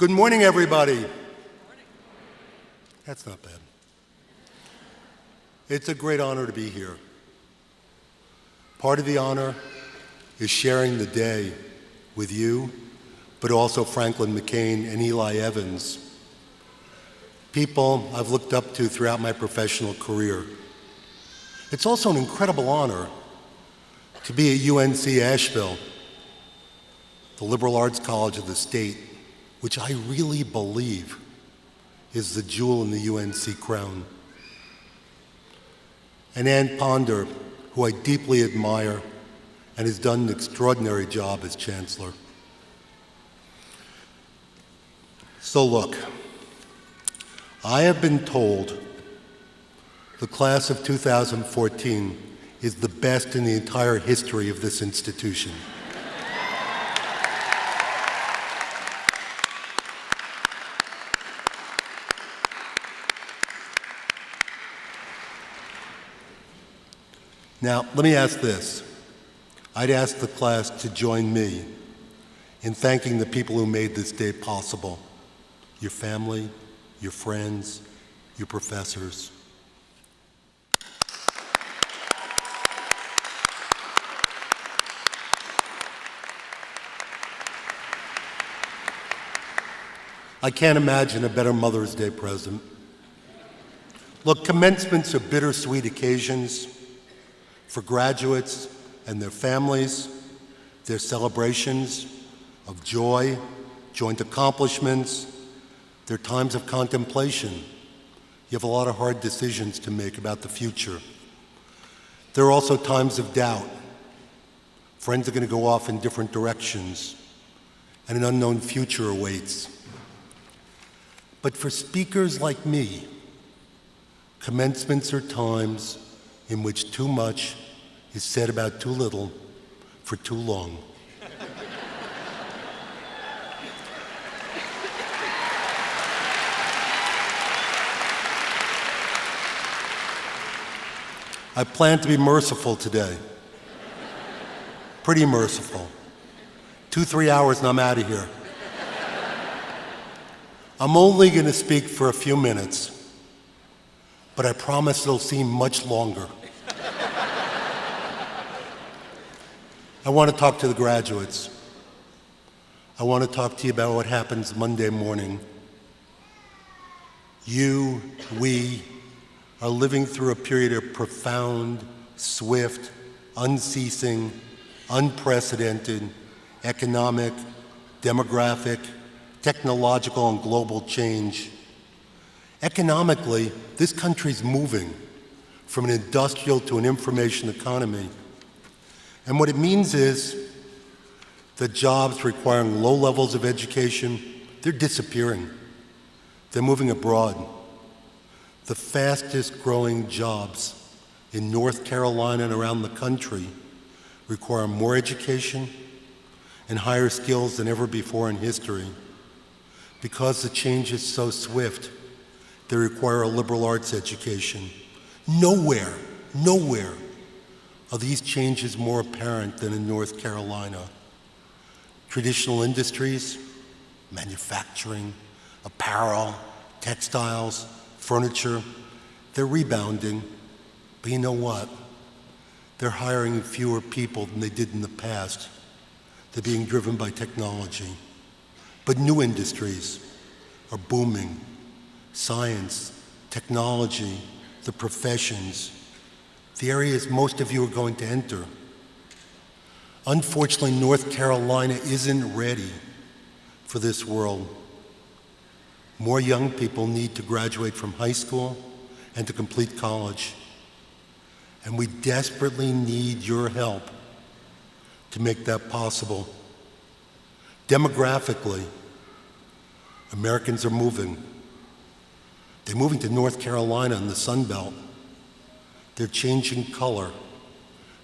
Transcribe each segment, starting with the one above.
Good morning, everybody. That's not bad. It's a great honor to be here. Part of the honor is sharing the day with you, but also Franklin McCain and Eli Evans, people I've looked up to throughout my professional career. It's also an incredible honor to be at UNC Asheville, the liberal arts college of the state, which I really believe is the jewel in the UNC crown. And Ann Ponder, who I deeply admire and has done an extraordinary job as chancellor. So look, I have been told the class of 2014 is the best in the entire history of this institution. Now, let me ask this. I'd ask the class to join me in thanking the people who made this day possible. Your family, your friends, your professors. I can't imagine a better Mother's Day present. Look, commencements are bittersweet occasions for graduates and their families. They're celebrations of joy, joint accomplishments. They're times of contemplation. You have a lot of hard decisions to make about the future. There are also times of doubt. Friends are going to go off in different directions, and an unknown future awaits. But for speakers like me, commencements are times in which too much is said about too little for too long. I plan to be merciful today. Pretty merciful. 2-3 hours and I'm out of here. I'm only going to speak for a few minutes, but I promise it'll seem much longer. I want to talk to the graduates. I want to talk to you about what happens Monday morning. You, we, are living through a period of profound, swift, unceasing, unprecedented economic, demographic, technological, and global change. Economically, this country's moving from an industrial to an information economy. And what it means is that jobs requiring low levels of education, they're disappearing. They're moving abroad. The fastest growing jobs in North Carolina and around the country require more education and higher skills than ever before in history. Because the change is so swift, they require a liberal arts education. Nowhere are these changes more apparent than in North Carolina. Traditional industries, manufacturing, apparel, textiles, furniture, they're rebounding, but you know what? They're hiring fewer people than they did in the past. They're being driven by technology. But new industries are booming. Science, technology, the professions, the areas most of you are going to enter. Unfortunately, North Carolina isn't ready for this world. More young people need to graduate from high school and to complete college. And we desperately need your help to make that possible. Demographically, Americans are moving. They're moving to North Carolina and the Sun Belt. They're changing color.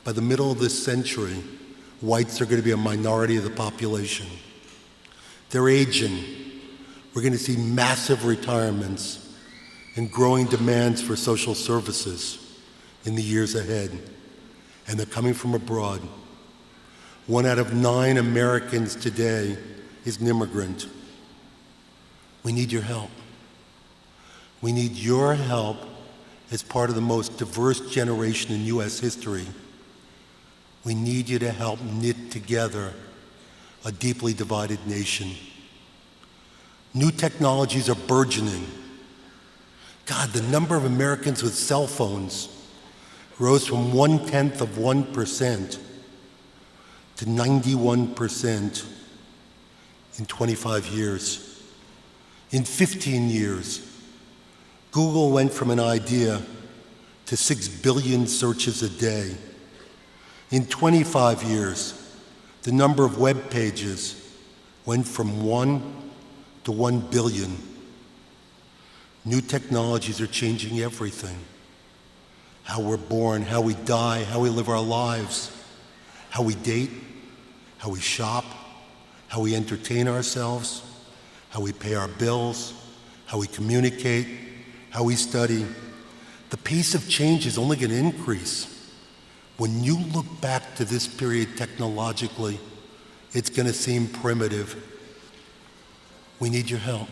By the middle of this century, whites are going to be a minority of the population. They're aging. We're going to see massive retirements and growing demands for social services in the years ahead. And they're coming from abroad. 1 out of 9 Americans today is an immigrant. We need your help. We need your help as part of the most diverse generation in U.S. history. We need you to help knit together a deeply divided nation. New technologies are burgeoning. God, the number of Americans with cell phones rose from 0.1% to 91% in 25 years. In 15 years, Google went from an idea to 6 billion searches a day. In 25 years, the number of web pages went from 1 to 1 billion. New technologies are changing everything. How we're born, how we die, how we live our lives, how we date, how we shop, how we entertain ourselves, how we pay our bills, how we communicate, how we study. The pace of change is only going to increase. When you look back to this period technologically, it's going to seem primitive. We need your help.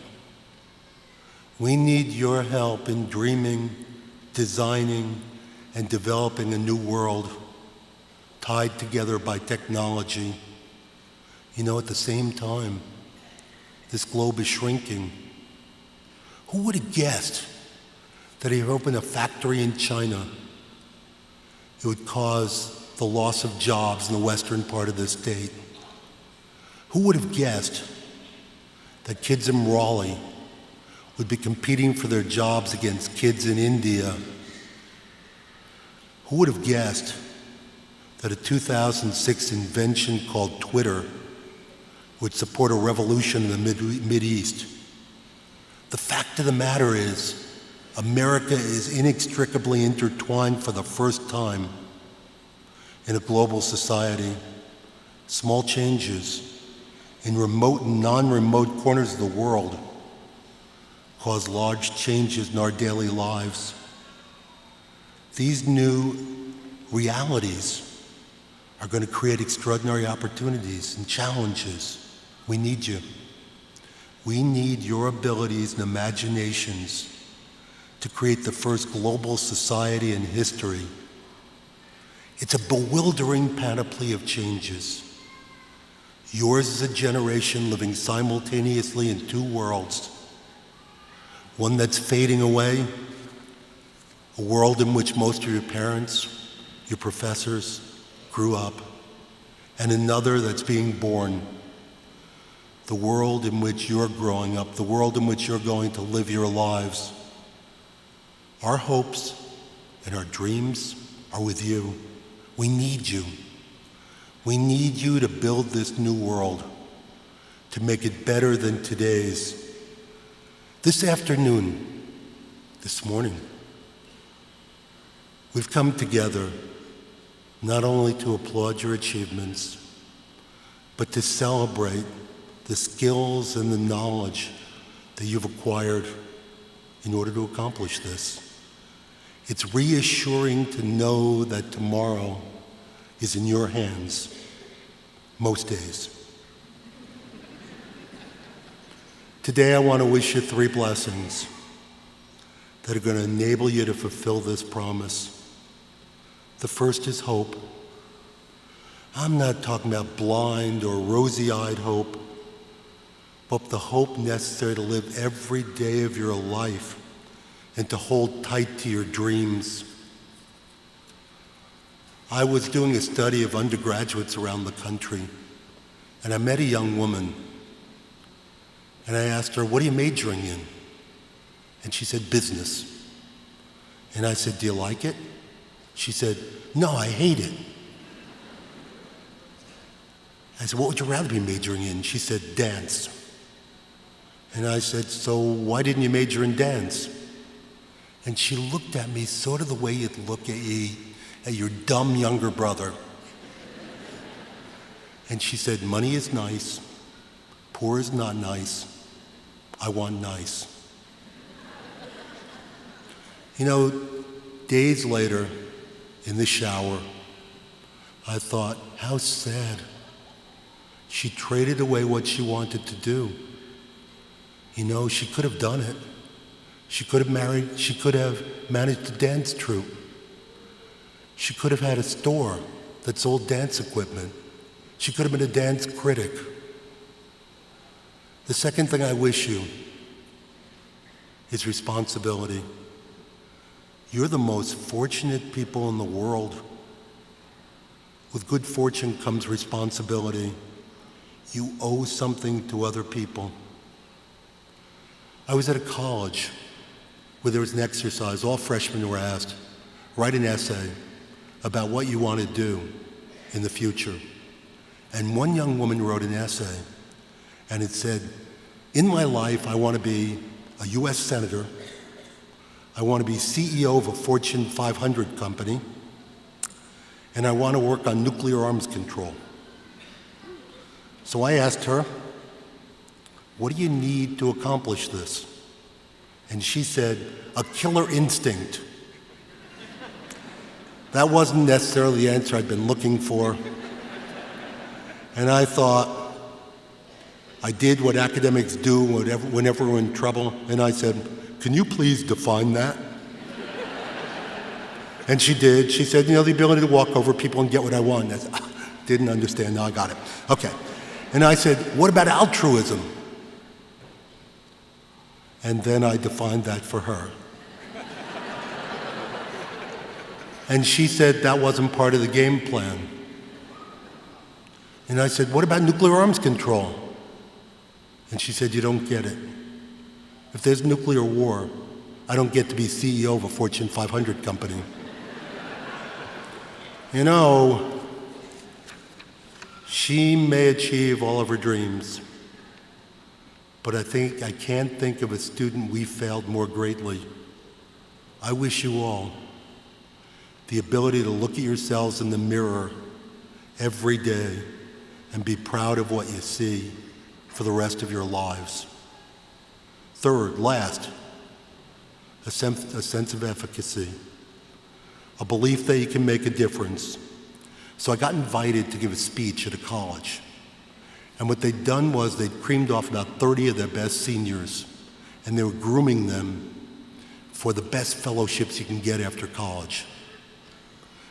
We need your help in dreaming, designing, and developing a new world tied together by technology. You know, at the same time, this globe is shrinking. Who would have guessed that if you opened a factory in China, it would cause the loss of jobs in the western part of the state? Who would have guessed that kids in Raleigh would be competing for their jobs against kids in India? Who would have guessed that a 2006 invention called Twitter would support a revolution in the Mideast? The fact of the matter is, America is inextricably intertwined for the first time in a global society. Small changes in remote and non-remote corners of the world cause large changes in our daily lives. These new realities are going to create extraordinary opportunities and challenges. We need you. We need your abilities and imaginations to create the first global society in history. It's a bewildering panoply of changes. Yours is a generation living simultaneously in two worlds. One that's fading away, a world in which most of your parents, your professors, grew up, and another that's being born, the world in which you're growing up, the world in which you're going to live your lives. Our hopes and our dreams are with you. We need you. We need you to build this new world, to make it better than today's. This afternoon, this morning, we've come together not only to applaud your achievements, but to celebrate the skills and the knowledge that you've acquired in order to accomplish this. It's reassuring to know that tomorrow is in your hands, most days. Today I want to wish you 3 blessings that are going to enable you to fulfill this promise. The first is hope. I'm not talking about blind or rosy-eyed hope, but the hope necessary to live every day of your life and to hold tight to your dreams. I was doing a study of undergraduates around the country, and I met a young woman, and I asked her, "What are you majoring in?" And she said, "Business." And I said, "Do you like it?" She said, "No, I hate it." I said, "What would you rather be majoring in?" She said, "Dance." And I said, "So why didn't you major in dance?" And she looked at me sort of the way you'd look at your dumb younger brother. And she said, "Money is nice, poor is not nice, I want nice." You know, days later, in the shower, I thought, how sad. She traded away what she wanted to do You know, she could have done it. She could have managed a dance troupe. She could have had a store that sold dance equipment. She could have been a dance critic. The second thing I wish you is responsibility. You're the most fortunate people in the world. With good fortune comes responsibility. You owe something to other people. I was at a college where there was an exercise. All freshmen were asked, write an essay about what you want to do in the future. And one young woman wrote an essay, and it said, in my life, I want to be a US senator. I want to be CEO of a Fortune 500 company, and I want to work on nuclear arms control. So I asked her, what do you need to accomplish this? And she said, a killer instinct. That wasn't necessarily the answer I'd been looking for. And I thought, I did what academics do whenever we're in trouble, and I said, can you please define that? And she did. She said, you know, the ability to walk over people and get what I want. And I said, didn't understand, now I got it. Okay. And I said, what about altruism? And then I defined that for her. And she said that wasn't part of the game plan. And I said, what about nuclear arms control? And she said, you don't get it. If there's nuclear war, I don't get to be CEO of a Fortune 500 company. You know, she may achieve all of her dreams, but I can't think of a student we failed more greatly. I wish you all the ability to look at yourselves in the mirror every day and be proud of what you see for the rest of your lives. Third, last, a sense of efficacy, a belief that you can make a difference. So I got invited to give a speech at a college. And what they'd done was they'd creamed off about 30 of their best seniors, and they were grooming them for the best fellowships you can get after college.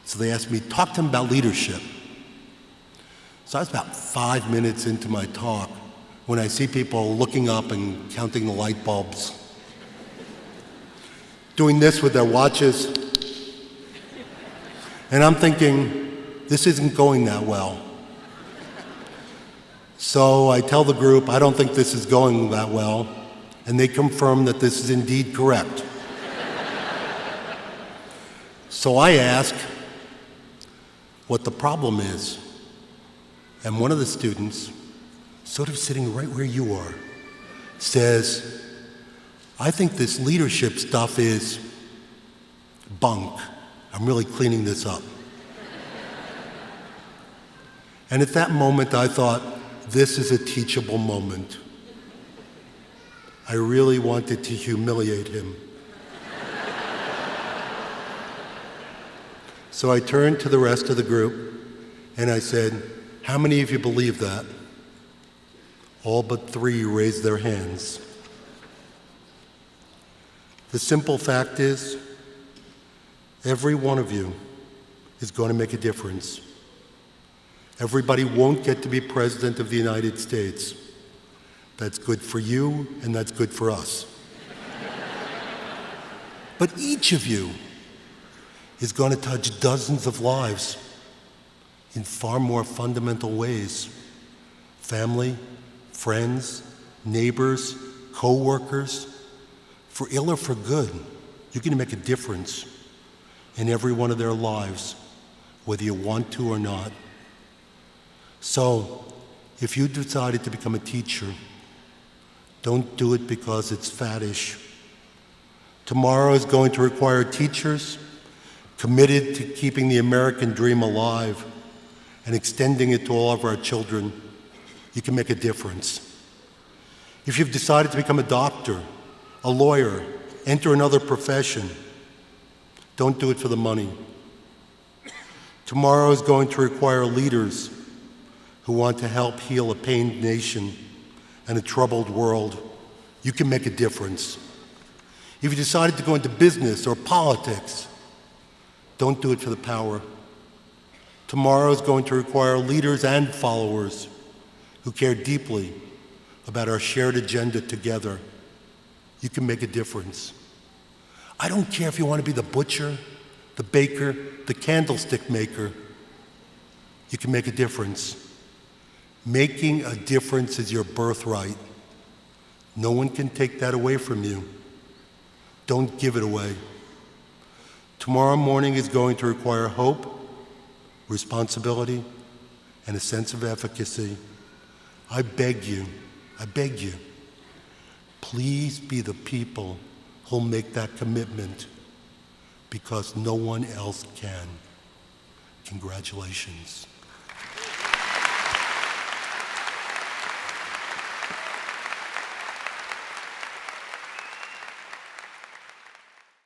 So they asked me, talk to them about leadership. So I was about 5 minutes into my talk when I see people looking up and counting the light bulbs, doing this with their watches. And I'm thinking, this isn't going that well. So I tell the group, I don't think this is going that well, and they confirm that this is indeed correct. So I ask what the problem is, and one of the students, sort of sitting right where you are, says, I think this leadership stuff is bunk. I'm really cleaning this up. And at that moment, I thought, this is a teachable moment. I really wanted to humiliate him. So I turned to the rest of the group and I said, how many of you believe that? All but 3 raised their hands. The simple fact is, every one of you is going to make a difference. Everybody won't get to be President of the United States. That's good for you, and that's good for us. But each of you is going to touch dozens of lives in far more fundamental ways. Family, friends, neighbors, co-workers, for ill or for good, you're going to make a difference in every one of their lives, whether you want to or not. So, if you decided to become a teacher, don't do it because it's faddish. Tomorrow is going to require teachers committed to keeping the American dream alive and extending it to all of our children. You can make a difference. If you've decided to become a doctor, a lawyer, enter another profession, don't do it for the money. Tomorrow is going to require leaders who want to help heal a pained nation and a troubled world. You can make a difference. If you decided to go into business or politics, don't do it for the power. Tomorrow is going to require leaders and followers who care deeply about our shared agenda together. You can make a difference. I don't care if you want to be the butcher, the baker, the candlestick maker. You can make a difference. Making a difference is your birthright. No one can take that away from you. Don't give it away. Tomorrow morning is going to require hope, responsibility, and a sense of efficacy. I beg you, please be the people who'll make that commitment, because no one else can. Congratulations.